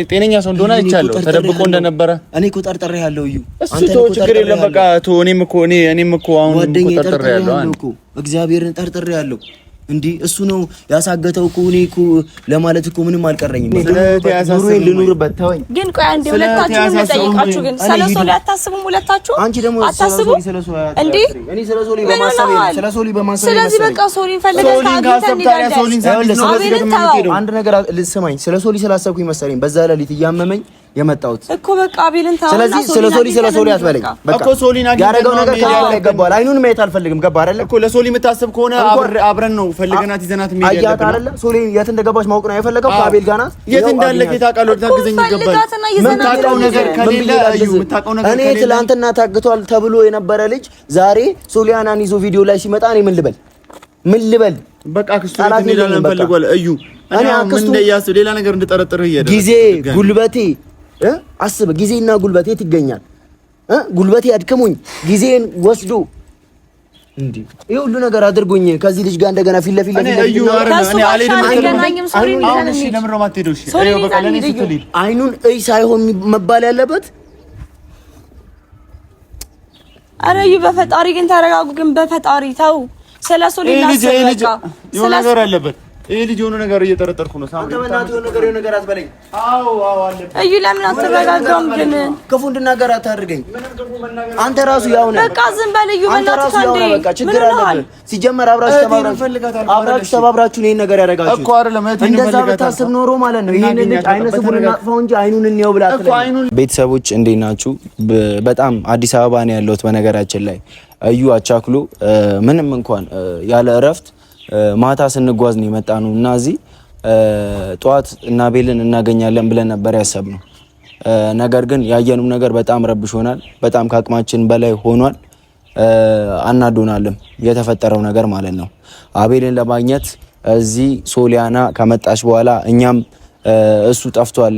ጤነኛ ሰው እንደሆነ አይቻለሁ። ተደብቆ እንደነበረ እኔ እኮ ጠርጥሬሃለሁ። እዩ አንተ እኮ ችግር የለም በቃ ተው። እኔም እኮ አሁን ጠርጥሬሃለሁ። እግዚአብሔርን ጠርጥሬሃለሁ። እንዴ እሱ ነው ያሳገተው እኮ እኔ እኮ ለማለት እኮ ምንም አልቀረኝም። ኑሮዬን ልኑርበት ተወኝ። ግን ቆይ አንዴ ሁለታችሁም ልጠይቃችሁ። ግን ስለሶ ላይ አታስቡም? ሁለታችሁ አንቺ ደግሞ አታስቡም እንዴ? እኔ ስለሶሊ በማሰብ ስለዚህ በቃ ሶሊን ፈልገህ አንድ ነገር ልስማኝ። ስለሶሊ ስላሰብኩኝ መሰለኝ በዛ ሌሊት እያመመኝ የመጣሁት እኮ በቃ አቤልን ታውና። ስለዚህ ስለሶሊ አትበለኝ። በቃ እኮ ሶሊን ያደረገው ነገር ከአሁን ላይ ገባል። አይኑን ማየት አልፈልግም። ገባ አይደለ እኮ ለሶሊ የምታስብ ከሆነ አብረን ነው ፈልገናት ይዘናት የሚሄድ ያለበት አይደለ? ሶሊ የት እንደገባች ማወቅ ነው የፈለገው። ከአቤል ጋር ናት። የት እንዳለች ታውቃለህ። ታግዘኝ ይገባል። የምታውቀው ነገር ከሌለ የምታውቀው ነገር እኔ ትላንትና ታግቷል ተብሎ የነበረ ልጅ ዛሬ ሶሊያናን ይዞ ቪዲዮ ላይ ሲመጣ እኔ ምን ልበል? በቃ ክሱ እንሄዳለን ፈልጓል። እዩ እኔ ምን እንደያስ ሌላ ነገር እንድጠረጥርህ ይያደ ጊዜ ጉልበቴ አስበ ጊዜና ጉልበቴ ትገኛል። ጉልበቴ አድከሞኝ ጊዜን ወስዶ እንዴ ይሄ ሁሉ ነገር አድርጎኝ ከዚህ ልጅ ጋር እንደገና ፊት ለፊት እኔ አይኑን እይ ሳይሆን መባል ያለበት። አረ በፈጣሪ ግን ተረጋጉ። ግን በፈጣሪ ተው። ስለሶሊና ስለበቃ ነገር አለበት። ይሄ ልጅ የሆነ ነገር እየጠረጠርኩ ነው። አንተ በእናትህ የሆነ ነገር አትበለኝ። አዎ አለበት። እዩ ለምን አትረጋጋም? ግን ክፉ እንድናገር አታድርገኝ። አንተ ራሱ ያው ነህ። በቃ ዝም በል እዩ። በእናትህ አንዴ በቃ ችግር አለበት። ሲጀመር አብራችሁ ተባብራችሁ ይሄን ነገር ያደርጋችሁ እኮ አይደለም። እንደዛ ብታስብ ኖሮ ማለት ነው ይሄን ልጅ አይነ ስውር እናጥፋው እንጂ አይኑን እንየው ብላ አትለኝ። ቤተሰቦች እንዴት ናችሁ? በጣም አዲስ አበባ ነው ያለሁት። በነገራችን ላይ እዩ አቻክሎ ምንም እንኳን ያለ እረፍት ማታ ስንጓዝ ነው የመጣነው እና እዚህ ጧት እና አቤልን እናገኛለን ብለን ነበር ያሰብነው። ነገር ግን ያየነው ነገር በጣም ረብሾናል። በጣም ከአቅማችን በላይ ሆኗል። አናዶናልም የተፈጠረው ነገር ማለት ነው። አቤልን ለማግኘት እዚህ ሶሊያና ከመጣች በኋላ እኛም እሱ ጠፍቷል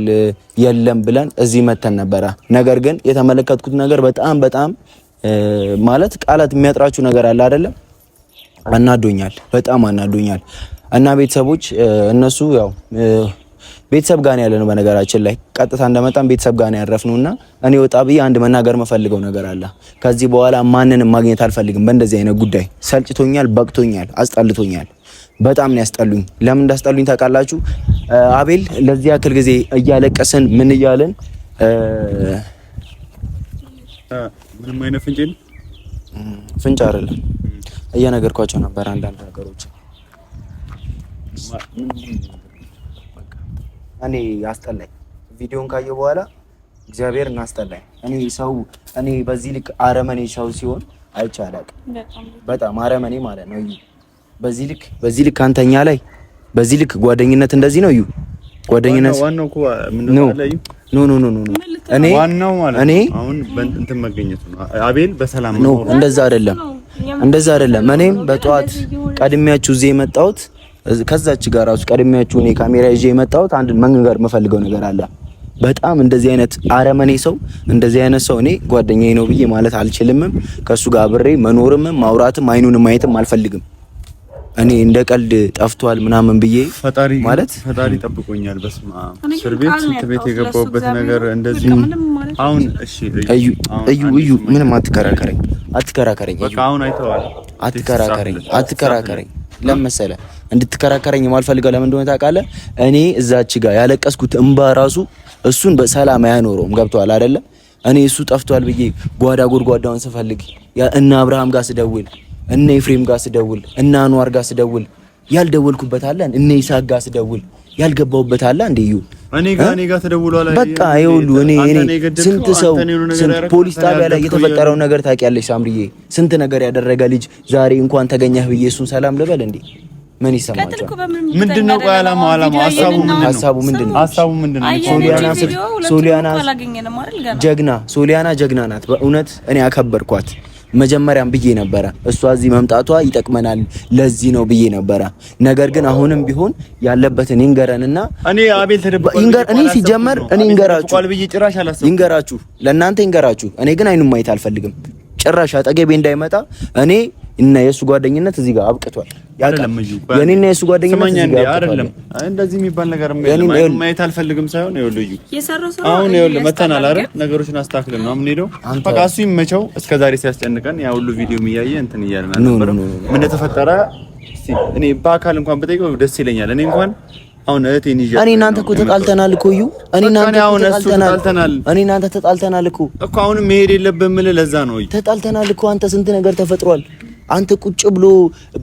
የለም ብለን እዚህ መተን ነበረ። ነገር ግን የተመለከትኩት ነገር በጣም ማለት ቃላት የሚያጥራችሁ ነገር አለ አይደለም? አናዶኛል፣ በጣም አናዶኛል። እና ቤተሰቦች እነሱ ያው ቤተሰብ ጋር ያለ ነው። በነገራችን ላይ ቀጥታ እንደመጣን ቤተሰብ ጋር ያረፍነውና እኔ ወጣ ብዬ አንድ መናገር መፈልገው ነገር አለ። ከዚህ በኋላ ማንንም ማግኘት አልፈልግም። በእንደዚህ አይነት ጉዳይ ሰልችቶኛል፣ በቅቶኛል፣ አስጠልቶኛል። በጣም ነው ያስጠሉኝ። ለምን እንዳስጠሉኝ ታውቃላችሁ? አቤል ለዚህ ያክል ጊዜ እያለቀስን ምን እያለን ምንም አይነት ፍንጭ አይደለም እየነገርኳቸው ነበር አንዳንድ ነገሮች። እኔ አስጠላኝ። ቪዲዮን ካየሁ በኋላ እግዚአብሔር እናስጠላኝ። እኔ በዚህ ልክ አረመኔ ሰው ሲሆን አይቻላል። በጣም አረመኔ ማለት ነው። በዚህ ልክ አንተኛ ላይ በዚህ ልክ ጓደኝነት እንደዚህ ነው። እዩ ጓደኝነት ዋናው እኮ ምን ነው አለዩ ኖ እኔ ዋናው ማለት አሁን እንትን መገኘቱ ነው። አቤል በሰላም ነው። እንደዛ አይደለም። እኔም በጠዋት ቀድሚያችሁ እዚህ የመጣሁት ከዛች ጋር ራሱ ቀድሚያችሁ እኔ ካሜራ ይዤ የመጣሁት አንድ መንገር የምፈልገው ነገር አለ። በጣም እንደዚህ አይነት አረመኔ ሰው እንደዚህ አይነት ሰው እኔ ጓደኛዬ ነው ብዬ ማለት አልችልምም። ከሱ ጋር አብሬ መኖርም ማውራትም አይኑን ማየትም አልፈልግም። እኔ እንደ ቀልድ ጠፍቷል ምናምን ብዬ ማለት ፈጣሪ ጠብቆኛል። በስማ እስር ቤት የገባሁበት ነገር እንደዚህ አሁን እሺ እዩ ምንም አትከራከረኝ። በቃ አሁን አይተዋል። አትከራከረኝ ለምሳሌ እንድትከራከረኝ የማልፈልገው ለምን እንደሆነ ታውቃለህ? እኔ እዛች ጋር ያለቀስኩት እንባ ራሱ እሱን በሰላም አያኖረውም። ገብቷል አይደለ? እኔ እሱ ጠፍቷል ብዬ ጓዳ ጎድጓዳውን ስፈልግ እና አብርሃም ጋር ስደውል እነ ኤፍሬም ጋር ስደውል እነ አንዋር ጋር ስደውል ያልደወልኩበት አለ። እነ ይሳቅ ጋር ስደውል ያልገባውበት አለ። እንደዩ እኔ ጋር ተደውሏል። በቃ ይኸውልህ እኔ ስንት ሰው ፖሊስ ጣቢያ ላይ የተፈጠረው ነገር ታውቂያለሽ ሳምሪዬ? ስንት ነገር ያደረገ ልጅ ዛሬ እንኳን ተገኘህ ብዬ እሱን ሰላም ልበል እንዴ? ምን ይሰማችኋል? ምንድነው ዓላማው? ሀሳቡ ምንድነው? ሶሊያና ጀግና ናት። በእውነት እኔ አከበርኳት። መጀመሪያም ብዬ ነበረ እሷ እዚህ መምጣቷ ይጠቅመናል ለዚህ ነው ብዬ ነበረ። ነገር ግን አሁንም ቢሆን ያለበትን ይንገረንና እኔ አቤል ተደብቆ እኔ ሲጀመር እኔ ይንገራችሁ ለእናንተ ይንገራችሁ። እኔ ግን አይኑን ማየት አልፈልግም ጭራሽ አጠገቤ እንዳይመጣ። እኔ እና የሱ ጓደኝነት እዚህ ጋር አብቅቷል። የኔና የሱ ጓደኝነት እዚህ ጋር አይደለም። እንደዚህ የሚባል ነገር ማየት አልፈልግም ሳይሆን ይኸውልህ አሁን ይኸውልህ መተናል አይደል ነገሮችን አስተካክለን ነው የምንሄደው። በቃ እሱ ይመቸው። እስከዛሬ ሲያስጨንቀን ያ ሁሉ ቪዲዮ እያየ እንትን እያልን ነበር። ምን እንደተፈጠረ እኔ በአካል እንኳን ብጠይቀው ደስ ይለኛል። እኔ እንኳን አሁን እህቴን ይዤ እኔ እናንተ እኮ ተጣልተናል እኮ እኔ እናንተ ተጣልተናል እኮ አሁን መሄድ የለብህም የምልህ ለዛ ነው። ተጣልተናል እኮ አንተ ስንት ነገር ተፈጥሯል። አንተ ቁጭ ብሎ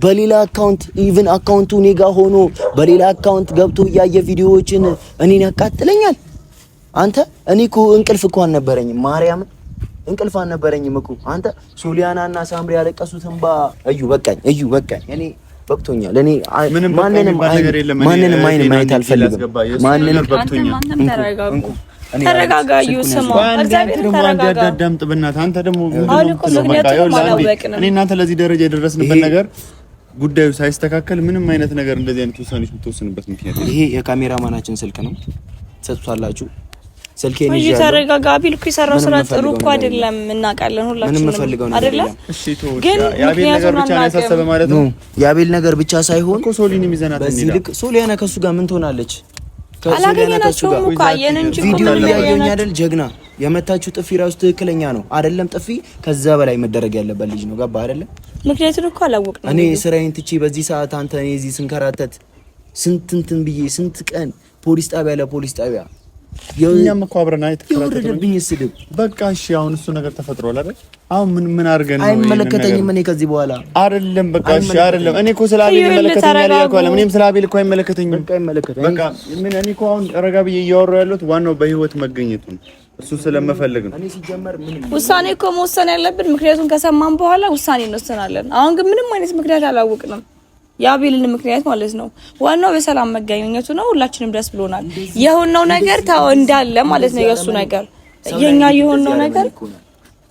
በሌላ አካውንት ኢቭን አካውንቱ እኔ ጋር ሆኖ በሌላ አካውንት ገብቶ ያየ ቪዲዮዎችን እኔን ያቃጥለኛል። አንተ እኔ እኮ እንቅልፍ እኮ አልነበረኝም፣ ማርያም እንቅልፍ አልነበረኝም እኮ አንተ ሶሊያናና ሳምሪ ያለቀሱት እንባ እዩ በቃኝ እኔ በቅቶኛል። እኔ ማንንም አይን ማየት አልፈልግም። ማንንም ተረጋጋዩ ስማ እግዚአብሔር ተረጋጋ። አዳምጥ በእናትህ አንተ ደግሞ እኔ እናንተ ለዚህ ደረጃ የደረስንበት ነገር ጉዳዩ ሳይስተካከል ምንም አይነት ነገር እንደዚህ አይነት ውሳኔዎች የምትወስንበት ምክንያት ይሄ የካሜራማናችን ስልክ ነው ሰጥቷላችሁ። ስልኬን ይዤ ተረጋጋ ቢል እኮ የሰራው ስራ ጥሩ እኮ አይደለም እናውቃለን ሁላችንም አይደለም። ግን የአቤል ነገር ብቻ ነው ያሳሰበ ማለት ነው። የአቤል ነገር ብቻ ሳይሆን እኮ ሶሊኒ ሚዘናት በዚህ ልክ ሶሊያና ከሱ ጋር ምን ትሆናለች? አላገኘናቸውም እኮ አየን እንጂ ቪዲዮ ያየኝ አይደል? ጀግና የመታችሁ ጥፊ ራሱ ትክክለኛ ነው አይደለም? ጥፊ ከዛ በላይ መደረግ ያለበት ልጅ ነው። ገባ አይደለም? ምክንያቱም እኮ አላወቅንም። እኔ ስራዬን ትቼ በዚህ ሰዓት አንተ እኔ እዚህ ስንከራተት ስንት እንትን ብዬ ስንት ቀን ፖሊስ ጣቢያ ለፖሊስ ጣቢያ እኛም እኮ አብረና የተከራከረብኝ ስድብ በቃ እሺ። አሁን እሱ ነገር ተፈጥሯል አይደል? አሁን ምን አድርገን ነው? አይመለከተኝም። እኔ ከዚህ በኋላ አይደለም በቃ እሺ። አይደለም እኔ እኮ ስለ አቤል ይመለከተኛል ያልኩህ አለ። እኔም ስለ አቤል እኮ አይመለከተኝም። በቃ አይመለከተኝም። በቃ እኔ እኮ አሁን ረጋ ብዬ እያወራሁ ያለሁት ዋናው በህይወት መገኘቱ ነው። እሱ ስለመፈለግ ነው። እኔ ሲጀመር ውሳኔ እኮ መወሰን ያለብን ምክንያቱም ከሰማን በኋላ ውሳኔ እንወስናለን። አሁን ግን ምንም አይነት ምክንያት አላወቅንም። የአቤልን ምክንያት ማለት ነው። ዋናው በሰላም መገኘቱ ነው። ሁላችንም ደስ ብሎናል። የሆነው ነገር ታው እንዳለ ማለት ነው። የሱ ነገር የኛ የሆነው ነገር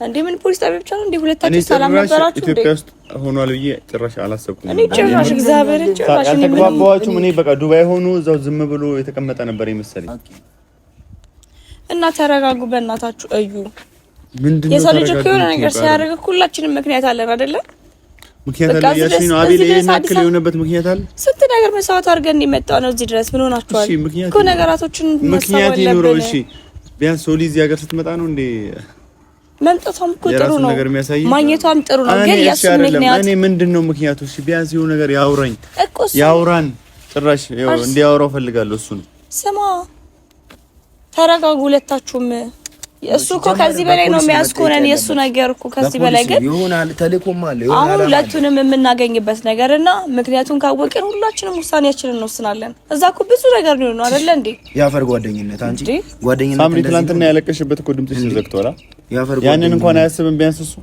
እንዴ ምን ፖሊስ ጣቢያ ብቻ ነው እንዴ? ሁለታችሁ ሰላም ነበራችሁ እንዴ? ኢትዮጵያ ውስጥ ሆኗል ብዬ ጭራሽ አላሰብኩም። እኔ ጭራሽ እግዚአብሔርን ጭራሽ እኔ ምን ተግባባችሁ? እኔ በቃ ዱባይ ሆኖ እዛው ዝም ብሎ የተቀመጠ ነበር ይመስለኝ። እና ተረጋጉ በእናታችሁ። እዩ ምንድነው የሰው ልጅ እኮ የሆነ ነገር ሲያደርግ ሁላችንም ምክንያት አለን አይደለ? ምክንያት አለ ያቺ ነው አቤል የናክል የሆነበት ምክንያት አለ። ስንት ነገር መስዋዕት አድርገን የመጣው ነው እዚህ ድረስ። ምን ሆናችኋል እኮ ነገራቶችን ምክንያት ይኖረው። እሺ ቢያንስ ሶሊ እዚህ ሀገር ስትመጣ ነው እንዴ መምጣቷም እኮ ጥሩ ነው፣ ማግኘቷም ጥሩ ነው። ግን የሱ ምክንያት እኔ ምንድነው ምክንያቱ? እሺ ቢያንስ የሆነ ነገር ያውራን ጭራሽ እንዲያወራው ፈልጋለሁ። እሱ ነው ስማ፣ ተረጋጉ ሁለታችሁም። እሱ እኮ ከዚህ በላይ ነው የሚያስኮነን የሱ ነገር እኮ ከዚህ በላይ ግን ይሆናል። ተልእኮም አለ አሁን ሁለቱንም የምናገኝበት ነገርና ምክንያቱም ካወቅን ሁላችንም ውሳኔያችንን እንወስናለን። እዛ እኮ ብዙ ነገር ነው አይደለ እንዴ? ያፈር ጓደኝነት አንቺ ጓደኝነት ሳምሪ ትናንትና ያለቀሽበት እኮ ድምጽሽ ተዘግቷል። ያንን እንኳን አያስብም። ቢያንስ እሱ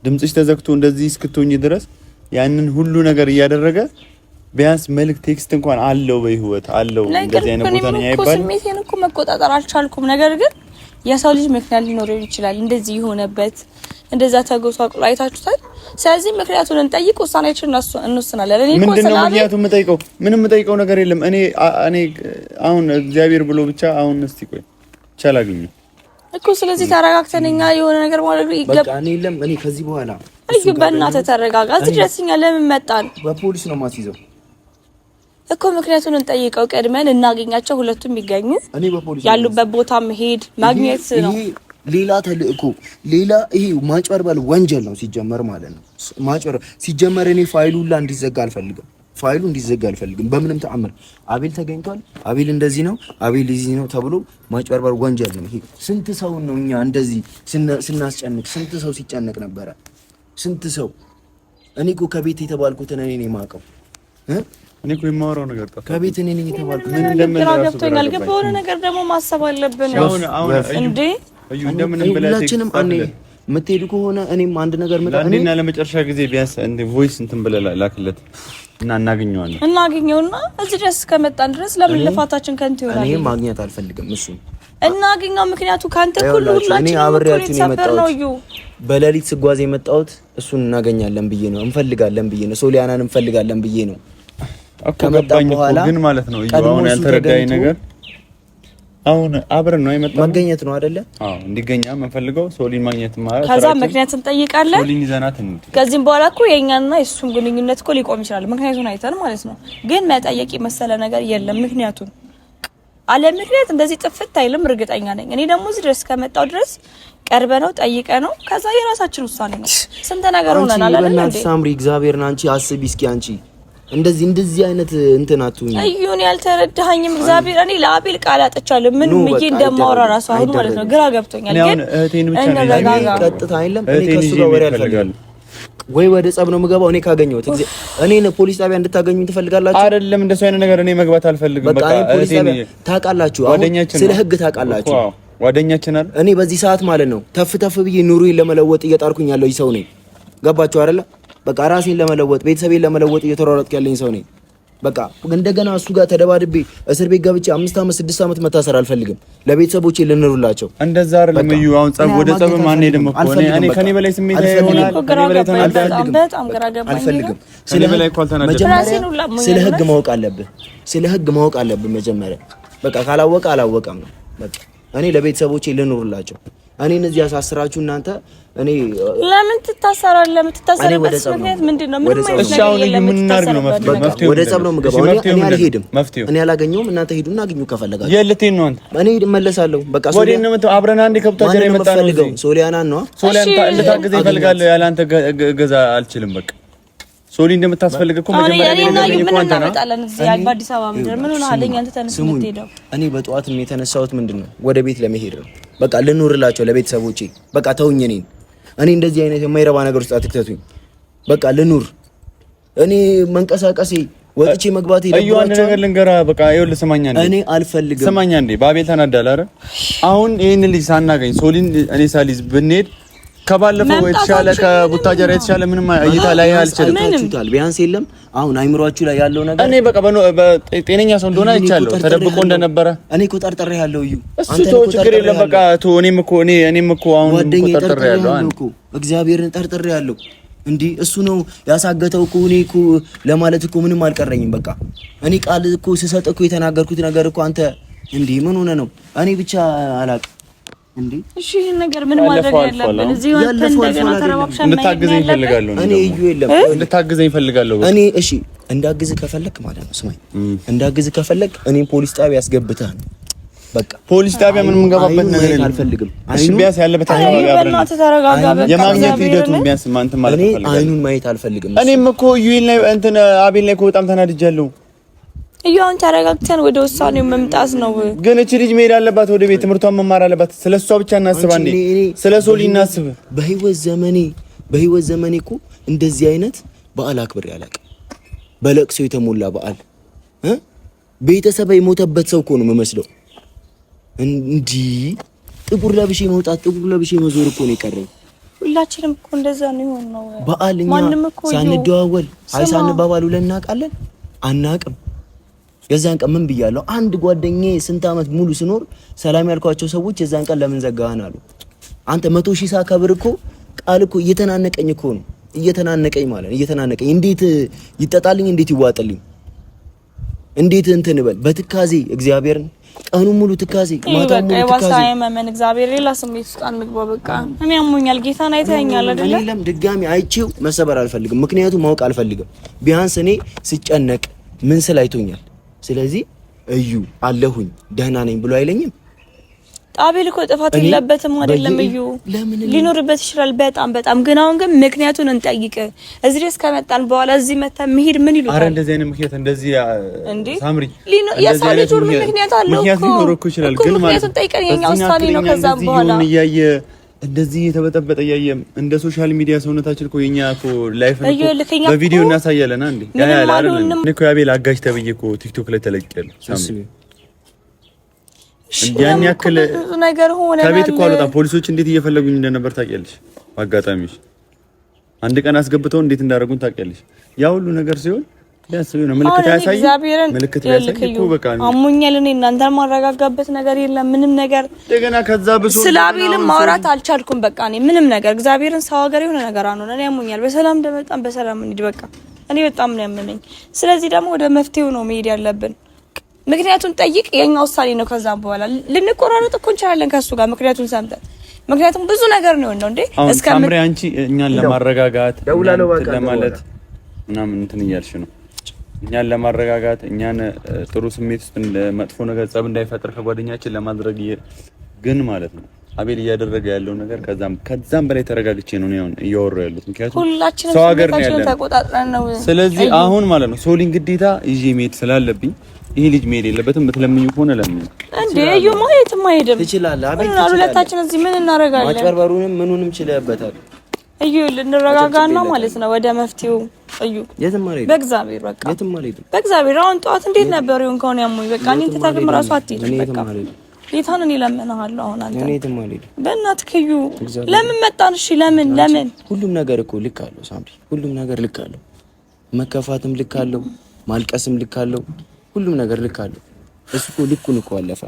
ድምጽሽ ተዘግቶ እንደዚህ እስክትሆኚ ድረስ ያንን ሁሉ ነገር እያደረገ ቢያንስ መልክ ቴክስት እንኳን አለው በህይወት አለው። እንደዚህ አይነት ቦታ ነው ያይባል። ስሜቴን እኮ መቆጣጠር አልቻልኩም። ነገር ግን የሰው ልጅ ምክንያት ሊኖረው ይችላል። እንደዚህ የሆነበት እንደዛ ተጎሳቁሎ አይታችሁታል። ስለዚህ ምክንያቱን እንጠይቅ፣ ውሳኔያችንን እንወስናለን። እኔ እኮ ምንድነው ምክንያቱን የምጠይቀው? ምንም የምጠይቀው ነገር የለም። እኔ አሁን እግዚአብሔር ብሎ ብቻ አሁን እስቲ ቆይ ቻላግኝ እኮ ስለዚህ ተረጋግተን እኛ የሆነ ነገር ማለት ይገባ። በቃ እኔ የለም እኔ ከዚህ በኋላ እዩ በእናትህ ተረጋጋ። እዚህ ድረስ እኛ ለምን መጣን? በፖሊስ ነው ማስይዘው እኮ ምክንያቱን እንጠይቀው፣ ቀድመን እናገኛቸው፣ ሁለቱም ይገኙ፣ ያሉበት ቦታ መሄድ ማግኘት ነው። ሌላ ተልእኮ ሌላ ይሄ ማጭበርበር ወንጀል ነው ሲጀመር ማለት ነው። ማጭበርበር ሲጀመር እኔ ፋይሉ ሁላ እንዲዘጋ አልፈልግም። ፋይሉ እንዲዘጋ አልፈልግም በምንም ተአምር። አቤል ተገኝቷል፣ አቤል እንደዚህ ነው፣ አቤል እዚህ ነው ተብሎ ማጭበርበር ወንጀል ነው። ይሄ ስንት ሰው ነው እኛ እንደዚህ ስናስጨንቅ፣ ስንት ሰው ሲጨነቅ ነበረ፣ ስንት ሰው። እኔ እኮ ከቤት የተባልኩትን እኔ ነኝ የማውቀው። እኔ እኮ የማወራው ነገር ጠፋ። ከቤት እኔ ነኝ የተባልኩት። ምን እንደምንራራገብቶኛል። ግን በሆነ ነገር ደግሞ ማሰብ አለብን እንዴ። እዩ እንደምንም ብለህ ሁላችንም እኔ የምትሄዱ ከሆነ እኔም አንድ ነገር ለአንዴና ለመጨረሻ ጊዜ ቢያንስ እንደ ቮይስ እንትን ብለህ ላክለት እና እናገኘውና እዚህ ድረስ ከመጣን ድረስ ለምን ልፋታችን ከንቱ ይሆናል? እኔ ማግኘት አልፈልግም። እሱ እናገኘው ምክንያቱ ካንተ ሁሉ ሁላችንም አብሬያችሁ ነው እዩ። በሌሊት ስጓዝ የመጣሁት እሱን እናገኛለን ብዬ ነው፣ እንፈልጋለን ብዬ ነው፣ ሶሊያናን እንፈልጋለን ብዬ ነው። ከመጣን በኋላ ግን ማለት ነው አሁን ያልተረዳኝ ነገር አሁን አብረን ነው የመጣው መገኘት ነው አይደለ? አዎ እንዲገኛ የምንፈልገው ሶሊን ማግኘት ማለት ከዛ ምክንያት እንጠይቃለን። ሶሊን ይዘናት እንዴ ከዚህም በኋላ እኮ የኛና የሱን ግንኙነት እኮ ሊቆም ይችላል። ምክንያቱን አይተን ማለት ነው። ግን መጠየቅ የመሰለ ነገር የለም። ምክንያቱን አለ ምክንያት እንደዚህ ጥፍት አይልም። እርግጠኛ ነኝ። እኔ ደግሞ እዚህ ድረስ ከመጣው ድረስ ቀርበ ነው ጠይቀ ነው ከዛ የራሳችን ውሳኔ ነው። ስንት ነገር ሆነናል አይደል እንዴ? ሳምሪ እግዚአብሔርን አንቺ አስቢ እስኪ አንቺ እንደዚህ አይነት እንትን አትሁኝ። አዩን ያልተረዳኸኝም እግዚአብሔር እኔ ለአቤል ቃል አጥቻለሁ። ምን ምዬ እንደማወራ ራሱ አሁን ማለት ነው ግራ ገብቶኛል። ግን እህቴን ብቻ ነው ቀጥታ አይደለም እኔ ከሱ ጋር ወሬ አልፈልግም። ወይ ወደ ጸብ ነው የምገባው። እኔ ካገኘሁት እኔን ፖሊስ ጣቢያ እንድታገኙኝ ትፈልጋላችሁ? አይደለም እንደሱ አይነት ነገር እኔ መግባት አልፈልግም። በቃ ፖሊስ ጣቢያ ታውቃላችሁ፣ አሁን ስለ ህግ ታውቃላችሁ። ጓደኛችን አይደል? እኔ በዚህ ሰዓት ማለት ነው ተፍ ብዬ ኑሮዬን ለመለወጥ እየጣርኩኝ ያለው ሰው ነኝ። ገባችሁ አይደለ? በቃ ራሴን ለመለወጥ ቤተሰቤን ለመለወጥ እየተሯሯጥኩ ያለኝ ሰው ነኝ። በቃ እንደገና እሱ ጋር ተደባድቤ እስር ቤት ገብቼ 5 አመት 6 አመት መታሰር አልፈልግም። ለቤተሰቦቼ ልንሩላቸው። እንደዛ አይደለም እዩ። አሁን ጸብ ወደ ጸብ ማን ሄደም እኮ እኔ ከኔ በላይ ስሜት ይሆናል። ከኔ በላይ ተናደድኩ። በጣም ግራ ገባኝ። አልፈልግም። ስለ በላይ እኮ አልተናደድኩም። ስለ ህግ ማወቅ አለብህ። ስለ ህግ ማወቅ አለብህ መጀመሪያ። በቃ ካላወቀ አላወቀም ነው በቃ። እኔ ለቤተሰቦቼ ልንሩላቸው። እኔ እነዚህ ያሳስራችሁ እናንተ እኔ ለምን ትታሰራለህ? ለምን ትታሰራለህ? ምክንያት ምንድነው? ምን ማለት ነው? ምን እናድርግ ነው መፍትሄው? ወደ ጸብ ነው የምገባው። እኔ አልሄድም። እኔ አላገኘውም። እናንተ ሂዱና አግኙ ከፈለጋችሁ። የልቴን ነው አንተ? እኔ እመለሳለሁ። በቃ ወዴት ነው የምትው? አብረን አንዴ ከብታጀራ የመጣ ነው። ሶሊያና ነው። ሶሊያና ልታግዘኝ እፈልጋለሁ። ያለ አንተ ገዛ አልችልም። በቃ ሶሊ እንደምታስፈልግ እኮ መጀመሪያ ላይ ነው እኮ አንተ ነው በአዲስ አበባ ምድር ምን ሆነ አለኝ። አንተ ተነስ የምትሄደው እኔ በጠዋትም የተነሳሁት ምንድነው ወደ ቤት ለመሄድ ነው። በቃ ልኑርላቸው ለቤተሰቦቼ። በቃ ተውኝ። እኔ እንደዚህ አይነት የማይረባ ነገር ውስጥ አትክተቱኝ። በቃ ልኑር። እኔ መንቀሳቀሴ ወጥቼ መግባቴ ይደብራቸው። አንድ ነገር ልንገርህ። በቃ ይኸውልህ ስማኛ እንዴ እኔ አልፈልግም። ስማኛ እንዴ ባቤል ተናዳል አይደል? አሁን ይሄን ልጅ ሳናገኝ ሶሊን እኔ ሳሊዝ ብንሄድ ከባለፈው የተሻለ ከቡታጀራ የተሻለ ምንም እይታ ላይ አልችልም። ቢያንስ የለም አሁን አይምሯችሁ ላይ ያለው ነገር እኔ በቃ ጤነኛ ሰው እንደሆነ አይቻለሁ። ተደብቆ እንደነበረ እኔ እኮ ጠርጥሬ ያለው እዩ። እሱ ተው ችግር የለም በቃ ተው። እኔም እኮ አሁን ጠርጥሬ ያለው እግዚአብሔርን ጠርጥሬ ያለው እንዴ እሱ ነው ያሳገተው እኮ። እኔ እኮ ለማለት እኮ ምንም አልቀረኝም። በቃ እኔ ቃል እኮ ስሰጥ እኮ የተናገርኩት ነገር እኮ አንተ እንዴ ምን ሆነ ነው? እኔ ብቻ አላውቅም እንዴ። እሺ ይሄን ነገር ምን ማድረግ ያለብን? እዚህ ወጥተን እንደገና ተረባብሻን እንድታግዘኝ እፈልጋለሁ። እኔ እዩ የለም እንድታግዘኝ እፈልጋለሁ። እኔ እሺ እንዳግዝ ከፈለክ ማለት ነው ስማኝ፣ እንዳግዝ ከፈለክ እኔን ፖሊስ ጣቢያ ያስገብተህ ነው በቃ። ፖሊስ ጣቢያ ምን የምንገባበት ነገር የለም። አልፈልግም። እሺ ቢያንስ ያለበት አካባቢ አብረን የማግኘት ሂደቱን ቢያንስ ማንተ ማለት ነው። እኔ አይኑን ማየት አልፈልግም። እኔም እኮ ዩኤል ላይ እንትን አቤል ላይ እኮ በጣም ተናድጃለሁ። እያውን ተረጋግተን ወደ ውሳኔው መምጣት ነው። ግን እቺ ልጅ መሄድ አለባት ወደ ቤት፣ ትምህርቷን መማር አለባት። ስለሷ ብቻ እናስብ። አንዴ ስለ ሶሊ እናስብ። በህይወት ዘመኔ እኮ እንደዚህ አይነት በዓል አክብሬ አላውቅም። በለቅሶ የተሞላ በዓል ቤተሰብ የሞተበት ሰው እኮ ነው የምመስለው። እንዲህ ጥቁር ለብሼ መውጣት ጥቁር ለብሼ መዞር እኮ ነው የቀረኝ። ሁላችንም እኮ እንደዛ ነው የሆነው። በዓል እኛ ሳንደዋወል ሳንባባል ውለን እናውቃለን? አናውቅም። የዛን ቀን ምን ብያለሁ? አንድ ጓደኛዬ ስንት አመት ሙሉ ስኖር ሰላም ያልኳቸው ሰዎች የዛን ቀን ለምን ዘጋህን አሉ። አንተ 100 ሺህ ሳከብር እኮ ቃል እኮ እየተናነቀኝ እኮ ነው። እየተናነቀኝ ማለት ነው። እየተናነቀኝ እንዴት ይጠጣልኝ? እንዴት ይዋጥልኝ? እንዴት እንትን በል በትካዜ እግዚአብሔርን ቀኑን ሙሉ ትካዜ ማታ ሙሉ ትካዜ ማመን እግዚአብሔር ሌላ ስሜት ውስጥ አንግባ። በቃ እኔ ያሞኛል። ጌታን አይተኸኛል አይደለ? እኔ ድጋሚ አይቼው መሰበር አልፈልግም። ምክንያቱም ማወቅ አልፈልግም። ቢያንስ እኔ ስጨነቅ ምን ስል አይቶኛል። ስለዚህ እዩ አለሁኝ ደህና ነኝ ብሎ አይለኝም። ጣቤል እኮ ጥፋት የለበትም አይደለም። እዩ ሊኖርበት ይችላል በጣም ግን አሁን ግን ምክንያቱን እንጠይቅ። እዚህ ድረስ ከመጣን በኋላ እዚህ መጣ መሄድ ምን ይሉታል? አረ እንደዚህ አይነት ምክንያት እንደዚህ ሳምሪ የሰው ልጅ ሁሉ ምክንያት አለው እኮ። ምክንያት ሊኖር እኮ ይችላል ግን ማለት ምክንያቱን ጠይቀን የኛ ውሳኔ ነው። ከዛም በኋላ እንደዚህ የተበጠበጠ ያየ እንደ ሶሻል ሚዲያ ሰውነታችን እኮ የኛ እኮ ላይፍ ነው በቪዲዮ እናሳያለን። አንዴ ያያለ አይደል? እኮ ያቤል አጋጅ ተብዬ እኮ ቲክቶክ ላይ ተለቀቀለ ሳምሪ ያን ያክል ነገር ሆነ። ከቤት እኮ አልወጣም። ፖሊሶች እንዴት እየፈለጉኝ እንደነበር ታውቂያለሽ? አጋጣሚዎች አንድ ቀን አስገብተው እንዴት እንዳደረጉን ታውቂያለሽ? ያ ሁሉ ነገር ሲሆን ያስብ ነው ምልክት ያሳይ ምልክት ያሳይ እኮ በቃ አሞኛል። እኔ እናንተን ማረጋጋበት ነገር የለም ምንም ነገር። እንደገና ከዛ ብሶ ስለ አቤልም ማውራት አልቻልኩም። በቃ እኔ ምንም ነገር እግዚአብሔርን ሰው ሀገር የሆነ ነገር አኖር እኔ አሞኛል። በሰላም እንደመጣን በሰላም እንሂድ በቃ። እኔ በጣም ነው ያመመኝ። ስለዚህ ደግሞ ወደ መፍትሄው ነው መሄድ ያለብን። ምክንያቱን ጠይቅ። የኛ ውሳኔ ነው። ከዛ በኋላ ልንቆራረጥ እኮ እንችላለን ከሱ ጋር ምክንያቱን ሰምተን። ምክንያቱም ብዙ ነገር ነው እንዴ እስከምሪ አንቺ እኛን ለማረጋጋት ለማለት ምናምን እንትን እያልሽ ነው። እኛን ለማረጋጋት እኛን ጥሩ ስሜት ውስጥ መጥፎ ነገር ጸብ እንዳይፈጠር ከጓደኛችን ለማድረግ ግን ማለት ነው አቤል እያደረገ ያለው ነገር ከዛም በላይ ተረጋግቼ ነው እያወራሁ ያለሁት። ምክንያቱም ሁላችንም ስሜታችንን ተቆጣጥረን ነው። ስለዚህ አሁን ማለት ነው ሶሊን ግዴታ ይዤ መሄድ ስላለብኝ ይሄ ልጅ መሄድ የለበትም። በተለምኝ ሆነ ለምን እንዴ እዩ ማየትም አይሄድም። ትችላለህ አቤል ትችላለህ። ሁለታችን እዚህ ምን እናደርጋለን? ማጭበርበሩንም ምኑንም ችለህበታል። እዩ ልንረጋጋና ማለት ነው ወደ መፍትሄው። እዩ የትም አልሄድም በእግዚአብሔር በቃ የትም አልሄድም በእግዚአብሔር። አሁን ጠዋት እንዴት ነበር ይሁን ከሆነ ያሙኝ በቃ እኔ ተታግም ራሱ አትሄድም በቃ ጌታን እኔ ለምንሃለሁ። አሁን አንተ እኔ የትም አልሄድም በእናትህ እዩ ለምን መጣን? እሺ ለምን ሁሉም ነገር እኮ ልክ አለው ሳምሪ፣ ሁሉም ነገር ልክ አለው። መከፋትም ልክ አለው፣ ማልቀስም ልክ አለው፣ ሁሉም ነገር ልክ አለው። እሱ እኮ ልኩን እኮ አለፈ።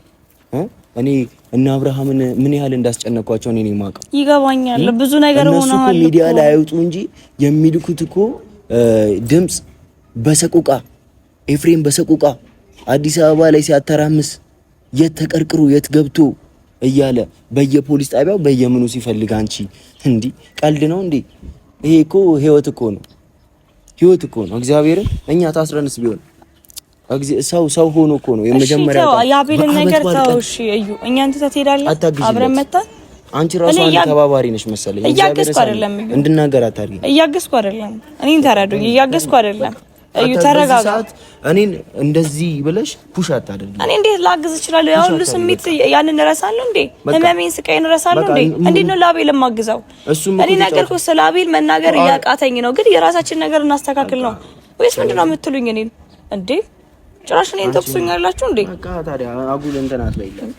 እኔ እና አብርሃምን ምን ያህል እንዳስጨነቋቸው እኔ የማውቀው ይገባኛል። ብዙ ነገር ሆነዋል። እነሱ እኮ ሚዲያ ላይ አይወጡ እንጂ የሚልኩት እኮ ድምጽ በሰቆቃ ኤፍሬም በሰቆቃ አዲስ አበባ ላይ ሲያተራምስ የት ተቀርቅሩ የት ገብቶ እያለ በየፖሊስ ጣቢያው በየምኑ ሲፈልግ አንቺ እንዲ ቀልድ ነው እንዴ? ይሄ እኮ ህይወት እኮ ነው፣ ህይወት እኮ ነው። እግዚአብሔርን እኛ ታስረንስ ቢሆን ሰው ሆኖ እኮ ነው የመጀመሪያ ያቤልን ነገር ታው። እሺ እዩ እኛን ትሄዳለህ አብረን መጣን። አንቺ ራሱ አንተ ተባባሪ ነሽ መሰለኝ። እያገዝኩ አይደለም እዩ እንድናገር አታርጊ። እያገዝኩ አይደለም እኔን ተረዱኝ። እያገዝኩ አይደለም እዩ ተረጋጋ። እኔን እንደዚህ ብለሽ ፑሽ አታደርጊ። እኔ እንዴት ላግዝ እችላለሁ? ያ ሁሉ ስሜት ያንን እረሳለሁ እንዴ? ህመሜን ስቃይን እረሳለሁ እንዴ? እንዴት ነው ለአቤል ማግዛው? እኔ ነገርኩህ ስለ አቤል መናገር እያቃተኝ ነው። ግን የራሳችን ነገር እናስተካክል ነው ወይስ ምንድነው የምትሉኝ? እኔን እንዴ ጭራሽ እኔን ተኩሱኛላችሁ እንዴ? በቃ ታዲያ አጉል እንትን አትበይልኝ።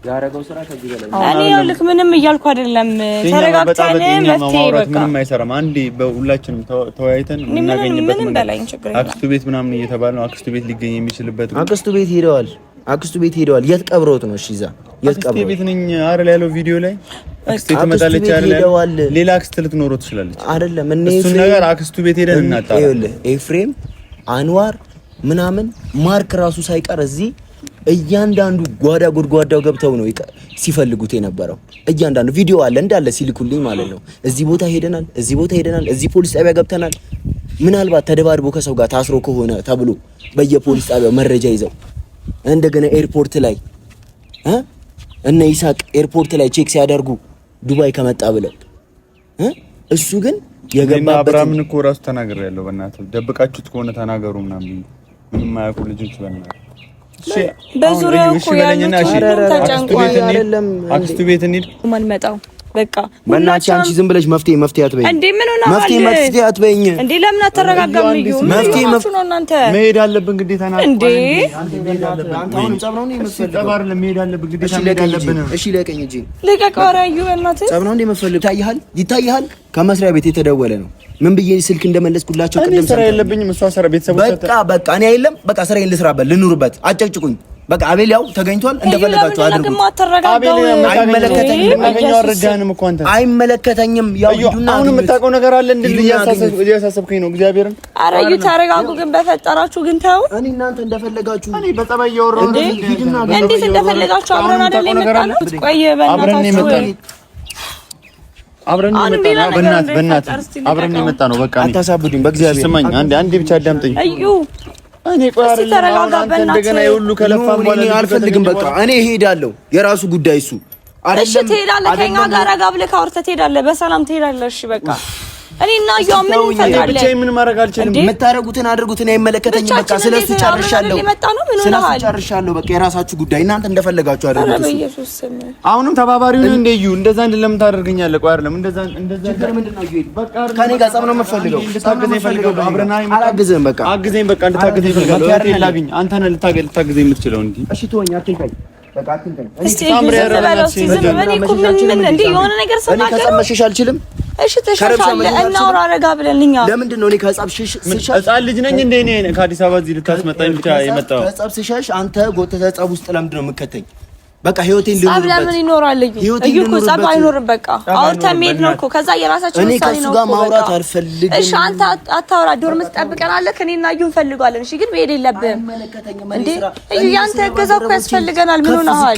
ያረጋው ስራ ከዚህ በላይ እኔ ልክ ምንም እያልኩ አይደለም። ተረጋግተን መፍትሄ በቃ ምንም አይሰራም። አንዴ በሁላችንም ተወያይተን እናገኝበት አክስቱ ቤት ምናምን እየተባለ ነው። አክስቱ ቤት ሊገኝ የሚችልበት አክስቱ ቤት ሄደዋል። የት ቀብረውት ነው? እሺ እዛ የት ቀብረውት? አክስቱ ቤት ነኝ አይደል ያለው ቪዲዮ ላይ አክስቱ ትመጣለች አይደል? ሌላ አክስት ልትኖረው ትችላለች አይደለም? እሱን ነገር አክስቱ ቤት ሄደን እናጣራ። ይኸውልህ ኤፍሬም አንዋር ምናምን ማርክ ራሱ ሳይቀር እዚህ እያንዳንዱ ጓዳ ጉድጓዳው ገብተው ነው ሲፈልጉት የነበረው። እያንዳንዱ ቪዲዮ አለ እንዳለ ሲልኩልኝ ማለት ነው። እዚህ ቦታ ሄደናል፣ እዚህ ፖሊስ ጣቢያ ገብተናል። ምናልባት ተደባድቦ ከሰው ጋር ታስሮ ከሆነ ተብሎ በየፖሊስ ጣቢያው መረጃ ይዘው እንደገና ኤርፖርት ላይ እነ ይሳቅ ኤርፖርት ላይ ቼክ ሲያደርጉ ዱባይ ከመጣ ብለው እሱ ግን የገባበት አብርሃምን እኮ ራሱ ተናግሬያለሁ። በእናትህ ደብቃችሁት ከሆነ ተናገሩ ምናምን ምንም አያውቁ ልጆች በእናትህ በዙሪያው እኮ ያሉት ተጨንቋል። አክስቱ ቤት እንሂድ ማን መጣው በቃ በእናትሽ አንቺ ዝም ብለሽ መፍትሄ አትበይኝ እንዴ? ምን ሆነ መፍትሄ አትበይኝ እንዴ? ለምን አተረጋጋም? እዩ መፍትሄ ነው እናንተ መሄድ አለብን ግዴታ ነው እንዴ? አንተ አሁን ጸብረው ነው የምትፈልገው? ጸባር ለመሄድ አለብን ግዴታ መሄድ አለብን። እሺ ለቀኝ እንጂ ለቀቀራ እዩ በእናትህ ጸብረው ነው የምትፈልገው? ይታይሃል ከመስሪያ ቤት የተደወለ ነው። ምን ብዬ ስልክ እንደመለስኩላቸው ቅድም ስራ የለብኝም እሷ ስራ ቤተሰቦች በቃ እኔ አይደለም በቃ ስራዬን ልስራበት ልኑርበት። አጨቅጭቁኝ በቃ አቤል ያው ተገኝቷል። እንደፈለጋችሁ አድርጉ። አይመለከተኝም። ያው ሂዱና አሁን የምታውቀው ነገር አለ እንዴ? እያሳሰብከኝ ነው እግዚአብሔርን። ኧረ እዩ ተረጋጉ። ግን በፈጠራችሁ ግን ተው። እኔ እናንተ እንደፈለጋችሁ እኔ በጸባይ እያወራሁ እንዴ? እንዴት እንደፈለጋችሁ አብረን አይደል የመጣነው? ቆይ በእናታችሁ አብረን የመጣ ነው። በቃ አታሳብዱኝ በእግዚአብሔር። ስማኝ አንዴ ብቻ አዳምጠኝ እዩ። እኔ ቆይ እንደገና የሁሉ ከለፋን በኋላ አልፈልግም። በቃ እኔ እሄዳለሁ። የራሱ ጉዳይ እሱ አይደለም። እሺ ትሄዳለህ፣ ከኛ ጋር ረጋ ብለህ ካወርተህ ትሄዳለህ፣ በሰላም ትሄዳለህ። እሺ በቃ እኔ እና ያው ምን እንፈጥራለን? ብቻ ምን ማድረግ አልችልም። የምታረጉትን አድርጉት። እኔ አይመለከተኝም። በቃ ስለሱ ጨርሻለሁ። በቃ የራሳችሁ ጉዳይ። እናንተ እንደፈለጋችሁ አድርጉት። በኢየሱስ ስም አሁንም ተባባሪው ነው እንደ እዩ እንደዛ እንደለም ታደርገኛለህ። ቆይ አይደለም እንደዛ ችግር ምንድነው? እዩ ከኔ ጋር ጸብ ነው የምፈልገው። ልታገዘኝ ፈልጋለሁ። አብረን አላግዝህም። በቃ አግዘኝ። በቃ እንድታገዘኝ ፈልጋለሁ። እኔ ላግኝ አንተ ነህ ልታገዘኝ የምትችለው እንዴ? እሺ ተወኝ። አትንካኝ። በቃ አትንካኝ። እስቲ ምን እንዴ የሆነ ነገር ሰማከው። ከጸመሽሽ አልችልም። እሺ ተሻሻለ እናውራ ረጋ ብለን እኛ ለምንድን ነው እኔ ከጸብ ሽሽ ህፃን ልጅ ነኝ እንዴ? እኔ ከአዲስ አበባ እዚህ ልታስመጣኝ ብቻ የመጣው ከጸብ ስሸሽ አንተ ጎተተህ ጸብ ውስጥ ለምንድን ነው የምከተኝ? በቃ ህይወቴን ልኑርበት። ለምን ይኖራል? እዩ እኮ ጸብ አይኖርም። በቃ አውርተን መሄድ ነው እኮ። ከዛ የራሳችን ውሳኔ ነው እኮ። እኔ ከሱ ጋር ማውራት አልፈልግም። እሺ አንተ አታውራ። ዶርም ትጠብቀናለህ። እኔና እዩ እንፈልጋለን። እሺ ግን መሄድ የለብህም እንዴ? እዩ ያንተ እገዛ እኮ ያስፈልገናል። ምን ሆነሃል?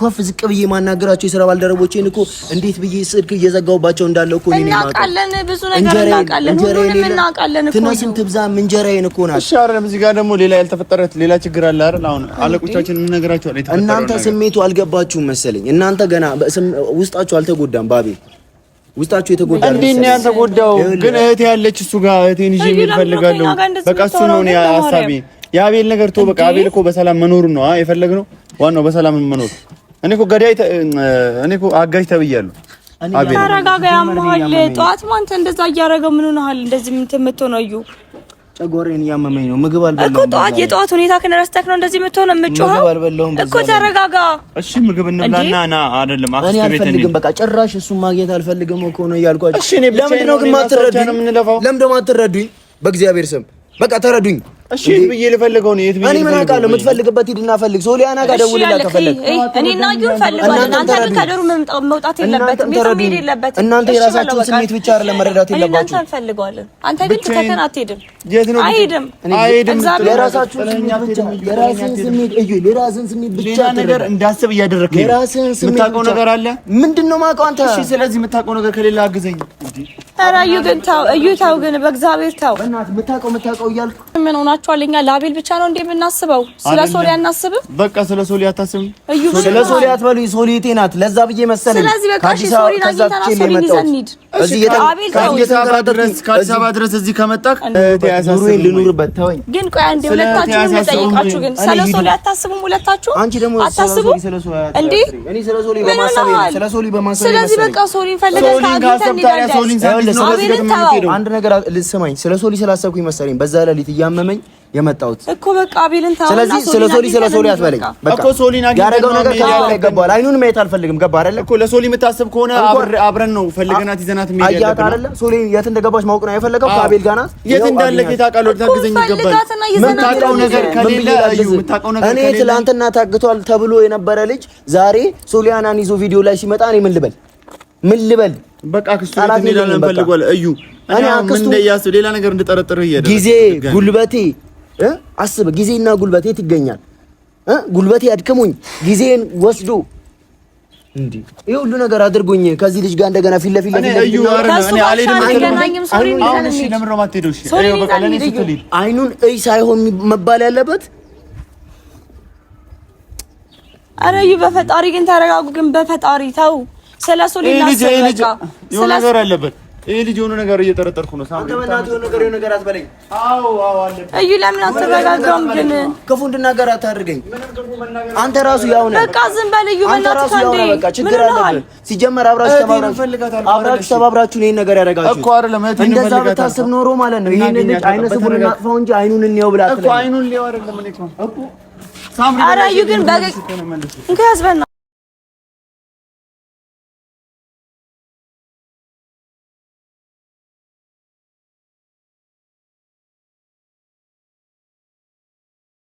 ከፍ ዝቅ ብዬ ማናገራቸው የሥራ ባልደረቦቼን እኮ እንዴት ብዬ ስልክ እየዘጋሁባቸው እንዳለው እኮ እኔ እናውቃለን። ብዙ ነገር እናውቃለን። ሁሉንም እናውቃለን እኮ። ትናንትም ትብዛም እንጀራዬን እኮ ናት። እሺ አይደለም። እዚህ ጋር ደግሞ ሌላ ያልተፈጠረ ሌላ ችግር አለ አይደል? አሁን አለቆቻችን እንነግራቸዋለን። እናንተ ስሜቱ አልገባችሁም መሰለኝ። እናንተ ገና ውስጣችሁ አልተጎዳም። ባቤ ውስጣችሁ የተጎዳ እንዴ ነው ያልተጎዳው? ግን እህቴ ያለች እሱ ጋር እህቴን ይዤ መሄድ እፈልጋለሁ። በቃ እሱ ነው እኔ ሀሳቤ። የአቤል ነገር ተው በቃ። አቤል እኮ በሰላም መኖር ነው የፈለግነው። ዋናው በሰላም መኖር። እኔ እኮ ገዳይ እኔ እኮ አጋጅ ተብያለሁ። አቤል ተረጋጋ። ያመሃል። ጠዋት ማንተ እንደዛ እያደረገው ምን ሆነሃል? እንደዚህ ምን ተመተው ነው? እዩ ጨጓራዬን እያመመኝ ነው። ምግብ አልበላሁም እኮ ጠዋት የጠዋት ሁኔታ ከነረስተክ ነው እንደዚህ የምትሆነው የምትጮኸው። ምግብ አልበላሁም እኮ ተረጋጋ። እሺ ምግብ እንብላና ና አይደለም እኔ አልፈልግም። በቃ ጭራሽ እሱን ማግኘት አልፈልግም እኮ ነው እያልኳችሁ። ለምንድን ነው ግን የማትረዱኝ? ለምንድን ነው የማትረዱኝ? በእግዚአብሔር ስም በቃ ተረዱኝ። እሺ ብዬ ልፈልገው ነው። የት ብዬ እኔ ምን አውቃለሁ? የምትፈልግበት ሂድና ፈልግ። ሶሊያና ጋር ደውልላት ከፈለግ። እኔና እዩ ፈልጋለን። አንተ ግን ከደሩ መውጣት የለበትም። ቤት መሄድ የለበትም። እናንተ የራሳችሁን ስሜት ብቻ አይደለም መረዳት የለባችሁ። አንተ ፈልጋለን። አንተ ግን ትተከን አትሄድም። አይሄድም። የራሳችሁን ስሜት ብቻ የራስን ስሜት እዩ። የራስን ስሜት ብቻ ነገር እንዳስብ እያደረከኝ የራስን ስሜት የምታውቀው ነገር አለ። ምንድነው የማውቀው አንተ? እሺ ስለዚህ የምታውቀው ነገር ከሌላ አግዘኝ። ኧረ እዩ ግን ተው፣ እዩ ተው ግን በእግዚአብሔር ተው። በእናትህ የምታውቀው እያልኩ ምን ሆናችኋል? እኛ ለአቤል ብቻ ነው እንዴ የምናስበው? ስለ ሶሊ አናስብም? በቃ ስለ ሶሊ አታስብም። ስለ ሶሊ አትበሉኝ። ሶሊ እቴ ናት። ለዛ ብዬ መሰለኝ ስለዚህ በቃ እሺ ሶሊን አግኝተና ሶሊን ይዘን እንሂድ። ከአዲስ አበባ ድረስ እዚህ ከመጣህ ኑሮዬን ልኑርበት ተወኝ። ግን ቆይ አንዴ ሁለታችሁም ልጠይቃችሁ። ግን ስለ ሶሊ አታስቡም? ሁለታችሁ አንቺ ደግሞ አታስቡም እንዴ? እኔ ስለ ሶሊ በማሰብ ስለ ሶሊ በማሰብ ስለዚህ በቃ ሶሊን ፈልገን ካገኘን እንሄዳለን። አንድ ነገር ልስማኝ። ስለ ሶሊ ስላሰብኩኝ መሰለኝ በዛ ሌሊት እያመመኝ የመጣሁት እኮ በቃ አቤልን ታው። ስለዚህ ስለ ሶሊ አትበለኝ። በቃ እኮ ሶሊን ያደረገው ነገር ከአሁን ይገባዋል። አይኑን ማየት አልፈልግም። ገባ አይደለ እኮ ለሶሊ የምታስብ ከሆነ አብረን ነው ፈልገናት ይዘናት መሄድ ያለብን። አያት አይደለ ሶሊ የት እንደገባች ማወቅ ነው የፈለገው። ከአቤል ጋር ናት። የት እንዳለች ታውቃለህ። ታግዘኝ ይገባል። የምታውቀው ነገር ከሌለ እዩ የምታውቀው ነገር ከሌለ እኔ ትላንትና ታግቷል ተብሎ የነበረ ልጅ ዛሬ ሶሊያናን ይዞ ቪዲዮ ላይ ሲመጣ እኔ ምን ልበል? በቃ ክሱ እንሄዳለን እንፈልገዋለን። እዩ እኔ ምን እንደያስ ሌላ ነገር እንድጠረጥርህ እያደረገ ጊዜ ጉልበቴ አስበ ጊዜና ጉልበቴ ትገኛል። ጉልበቴ አድክሞኝ ጊዜን ወስዶ እንዴ ይሄ ሁሉ ነገር አድርጎኝ ከዚህ ልጅ ጋር እንደገና ፊት ለፊት እኔ አይኑን እይ ሳይሆን መባል ያለበት። አረ እዩ በፈጣሪ ግን ተረጋጉ። ግን በፈጣሪ ተው። ስለ ሶሊና ስለካ የሆነ ነገር አለበት። ይሄ ልጅ የሆነ ነገር እየጠረጠርኩ ነው። አንተ በእናትህ የሆነ ነገር አትበለኝ። አዎ አለ። እዩ ለምን አትረጋጋም? ግን ክፉ እንድናገር አታድርገኝ። አንተ ራሱ ያው ነህ። በቃ ዝም በል እዩ። በእናትህ አንዴ በቃ ችግር አለብህ። ሲጀመር አብራችሁ ተባብራችሁ ይሄን ነገር ያደርጋችሁ እኮ አይደለም። እንደዛ ብታስብ ኖሮ ማለት ነው ይሄን ልጅ አይነ ስውር እናጥፋው እንጂ አይኑን እንየው ብላ እኮ አይኑን ሊያው አይደለም እኔ እኮ ሳምሪ። ኧረ እዩ ግን በግ እንካ ያዝበና